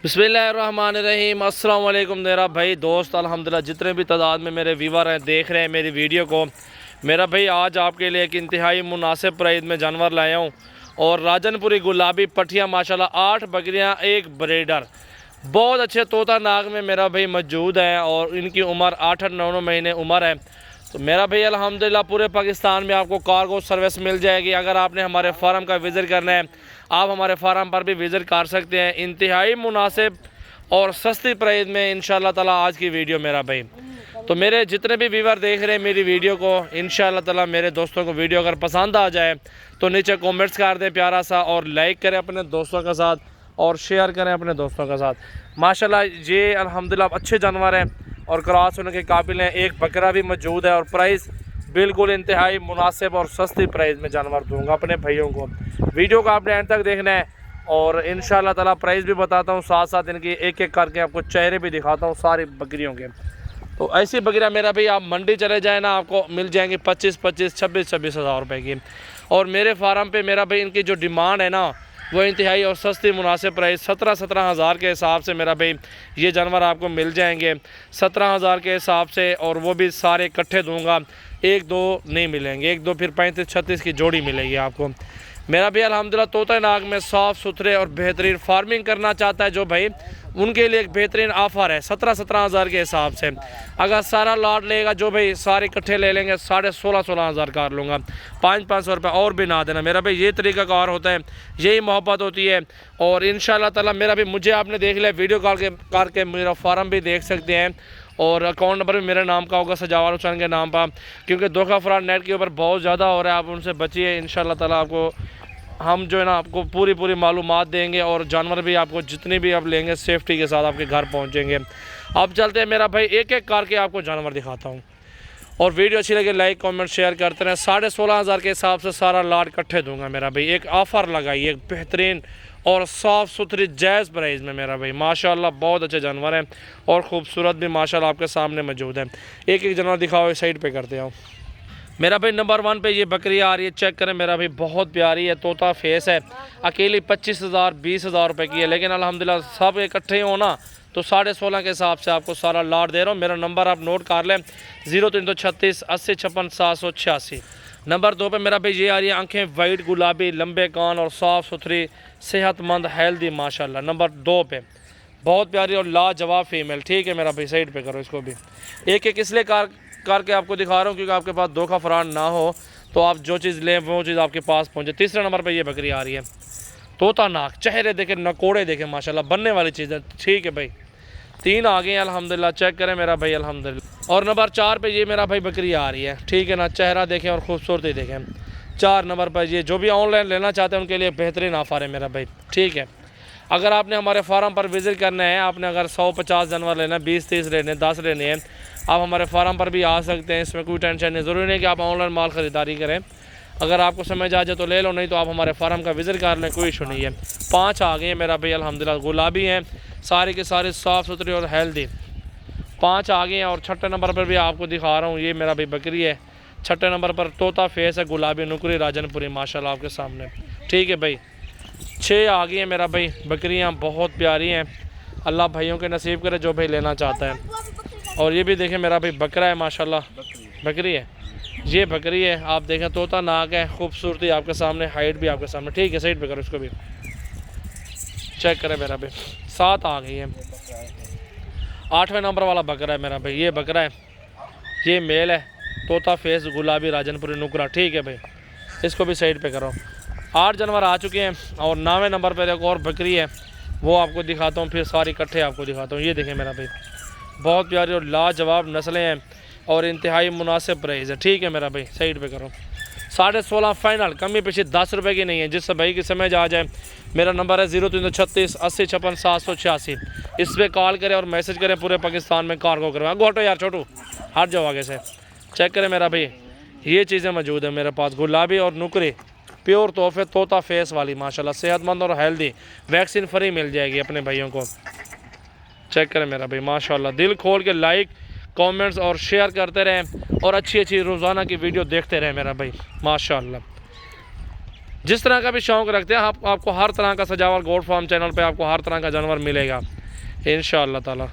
बिस्मिल्लाहिर्रहमानिर्रहीम। अस्सलाम वालेकुम मेरा भाई दोस्त अल्हम्दुलिल्लाह जितने भी तादाद में मेरे व्यूवर हैं देख रहे हैं मेरी वीडियो को। मेरा भाई आज आपके लिए एक इंतहाई मुनासिब प्राइस में जानवर लाया हूँ और राजनपुरी गुलाबी पठिया माशाल्लाह 8 बकरियाँ एक ब्रीडर बहुत अच्छे तोता नाग में मेरा भाई मौजूद हैं और इनकी उम्र 8-9 महीने उम्र है। तो मेरा भाई अल्हम्दुलिल्लाह पूरे पाकिस्तान में आपको कार्गो सर्विस मिल जाएगी। अगर आपने हमारे फार्म का विज़िट करना है आप हमारे फार्म पर भी विज़िट कर सकते हैं इंतहाई मुनासिब और सस्ती प्राइस में इंशाल्लाह ताला आज की वीडियो मेरा भाई। तो मेरे जितने भी व्यूवर देख रहे हैं मेरी वीडियो को इंशाल्लाह ताला मेरे दोस्तों को वीडियो अगर पसंद आ जाए तो नीचे कमेंट्स कर दें प्यारा सा और लाइक करें अपने दोस्तों के साथ और शेयर करें अपने दोस्तों के साथ। माशाल्लाह ये अल्हम्दुलिल्लाह अच्छे जानवर हैं और क्रॉस होने के काबिल हैं। एक बकरा भी मौजूद है और प्राइस बिल्कुल इंतहाई मुनासिब और सस्ती प्राइस में जानवर दूंगा अपने भाइयों को। वीडियो को आपने एंड तक देखना है और इंशाल्लाह ताला प्राइस भी बताता हूँ, साथ साथ इनकी एक एक करके आपको चेहरे भी दिखाता हूँ सारी बकरियों के। तो ऐसी बकरियाँ मेरा भाई आप मंडी चले जाए ना आपको मिल जाएंगी 25-25, 26-26 हज़ार रुपये की। और मेरे फार्म पे मेरा भाई इनकी जो डिमांड है ना वो इंतहाई और सस्ती मुनासिब प्राइस 17-17 हज़ार के हिसाब से मेरा भाई ये जानवर आपको मिल जाएंगे 17 हज़ार के हिसाब से। और वो भी सारे इकट्ठे दूंगा, एक दो नहीं मिलेंगे, एक दो फिर 35-36 की जोड़ी मिलेगी आपको। मेरा भी अल्हम्दुलिल्लाह तोता नाग में साफ़ सुथरे और बेहतरीन फार्मिंग करना चाहता है जो भाई उनके लिए एक बेहतरीन ऑफ़र है 17-17 हज़ार के हिसाब से। अगर सारा लॉट लेगा जो भाई सारे इकट्ठे ले लेंगे 16.5 हज़ार कर लूँगा, 500 रुपये और भी ना देना। मेरा भाई ये तरीका कार होता है, यही मोहब्बत होती है। और इंशाल्लाह ताला मेरा भी मुझे आपने देख लिया वीडियो कॉल करके मेरा फार्म भी देख सकते हैं और अकाउंट नंबर भी मेरे नाम का होगा सजावार हुसैन के नाम पर, क्योंकि धोखा फ्रॉड नेट के ऊपर बहुत ज़्यादा हो रहा है। आप उनसे बचिए, इंशाल्लाह ताला आपको हम जो है ना आपको पूरी मालूमात देंगे और जानवर भी आपको जितने भी आप लेंगे सेफ्टी के साथ आपके घर पहुंचेंगे। अब चलते हैं मेरा भाई एक एक करके आपको जानवर दिखाता हूं और वीडियो अच्छी लगे लाइक कमेंट शेयर करते रहें। 16.5 हज़ार के हिसाब से सारा लाट इकट्ठे दूंगा मेरा भाई। एक ऑफ़र लगाई एक बेहतरीन और साफ़ सुथरी जायज़ प्राइस में मेरा भाई। माशाल्लाह बहुत अच्छे जानवर हैं और ख़ूबसूरत भी माशाल्लाह आपके सामने मौजूद है। एक एक जानवर दिखाओ, इस साइड पे करते आओ मेरा भाई। नंबर 1 पे ये बकरी आ रही है, चेक करें मेरा भाई, बहुत प्यारी है, तोता फेस है। अकेली 25 हज़ार 20 हज़ार रुपये की है, लेकिन अल्हम्दुलिल्लाह सब इकट्ठे हो ना तो 16.5 के हिसाब से आपको सारा लाट दे रहा हूँ। मेरा नंबर आप नोट कर लें 0336 80 56 786। नंबर 2 पे मेरा भाई ये आ रही है, आंखें वाइट गुलाबी, लंबे कान और साफ़ सुथरी सेहतमंद हेल्दी माशाल्लाह। नंबर 2 पे बहुत प्यारी और लाजवाब फीमेल। ठीक है मेरा भाई, साइड पे करो इसको भी। एक एक इसलिए करके आपको दिखा रहा हूँ क्योंकि आपके पास धोखा फ्रॉड ना हो तो आप जो चीज़ लें वो चीज़ आपके पास पहुँचे। तीसरे नंबर पे ये बकरी आ रही है, तोता नाक, चेहरे देखे, नकोड़े देखे माशाल्लाह, बनने वाली चीज़ है। ठीक है भाई, 3 आ गए हैं अल्हम्दुलिल्लाह, चेक करें मेरा भाई अल्हम्दुलिल्लाह। और नंबर 4 पे ये मेरा भाई बकरी आ रही है, ठीक है ना, चेहरा देखें और ख़ूबसूरती देखें। 4 नंबर पर ये जो भी ऑनलाइन लेना चाहते हैं उनके लिए बेहतरीन ऑफ़र है मेरा भाई। ठीक है, अगर आपने हमारे फार्म पर विज़िट करना है, आपने अगर 100-50 जानवर लेना है, 20-30 लेने, 10 लेने हैं, आप हमारे फार्म पर भी आ सकते हैं। इसमें कोई टेंशन नहीं, ज़रूरी नहीं कि आप ऑनलाइन माल ख़रीदारी करें। अगर आपको समझ आ जाए तो ले लो, नहीं तो आप हमारे फार्म का विज़िट कर लें, कोई इशू नहीं है। 5 आ गए हैं मेरा भाई अल्हम्दुलिल्लाह, गुलाबी हैं सारे के सारे, साफ़ सुथरी और हेल्दी। 5 आ गए हैं। और 6ठे नंबर पर भी आपको दिखा रहा हूँ, ये मेरा भाई बकरी है। 6ठे नंबर पर तोता फेस है, गुलाबी नुकरी राजनपुरी माशाल्लाह आपके सामने। ठीक है भाई, 6 आ गई हैं मेरा भाई बकरियाँ, बहुत प्यारी हैं। अल्लाह भाइयों के नसीब करे जो भाई लेना चाहता है। और ये भी देखें मेरा भाई बकरा है माशाल्लाह, बकरी है, ये बकरी है। आप देखें तोता नाक है, खूबसूरती आपके सामने, हाइट भी आपके सामने। ठीक है, साइड पे करो इसको भी, चेक करें मेरा भाई। 7 आ गई है। 8वें नंबर वाला बकरा है मेरा भाई, ये बकरा है, ये मेल है, तोता फेस गुलाबी राजनपुरी नुकरा। ठीक है भाई, इसको भी साइड पे करो। 8 जानवर आ चुके हैं और 9वें नंबर पर एक और बकरी है, वो आपको दिखाता हूँ, फिर सारी इकट्ठे आपको दिखाता हूँ। ये देखें मेरा भाई, बहुत प्यारी और लाजवाब नस्लें हैं और इंतहाई मुनासिब प्राइस है। ठीक है मेरा भाई, साइड पे करो। 16.5 फाइनल, कमी पीछे 10 रुपये की नहीं है। जिस भाई की समझ आ जाए मेरा नंबर है 0336 80 56 786। इस पर कॉल करें और मैसेज करें, पूरे पाकिस्तान में कार्गो करवाएं। गोटो यार छोटू हट जाओ आगे से। चेक करें मेरा भाई, ये चीज़ें मौजूद है मेरे पास, गुलाबी और नुकरी प्योर तोहफे, तोता फेस वाली माशाल्लाह, सेहतमंद और हेल्दी, वैक्सीन फ्री मिल जाएगी अपने भाइयों को। चेक करें मेरा भाई माशाल्लाह, दिल खोल के लाइक कमेंट्स और शेयर करते रहें और अच्छी रोज़ाना की वीडियो देखते रहें मेरा भाई माशाल्लाह। जिस तरह का भी शौक़ रखते हैं आपको हर तरह का सजावट गोट फार्म चैनल पे आपको हर तरह का जानवर मिलेगा इंशाअल्लाह ताला।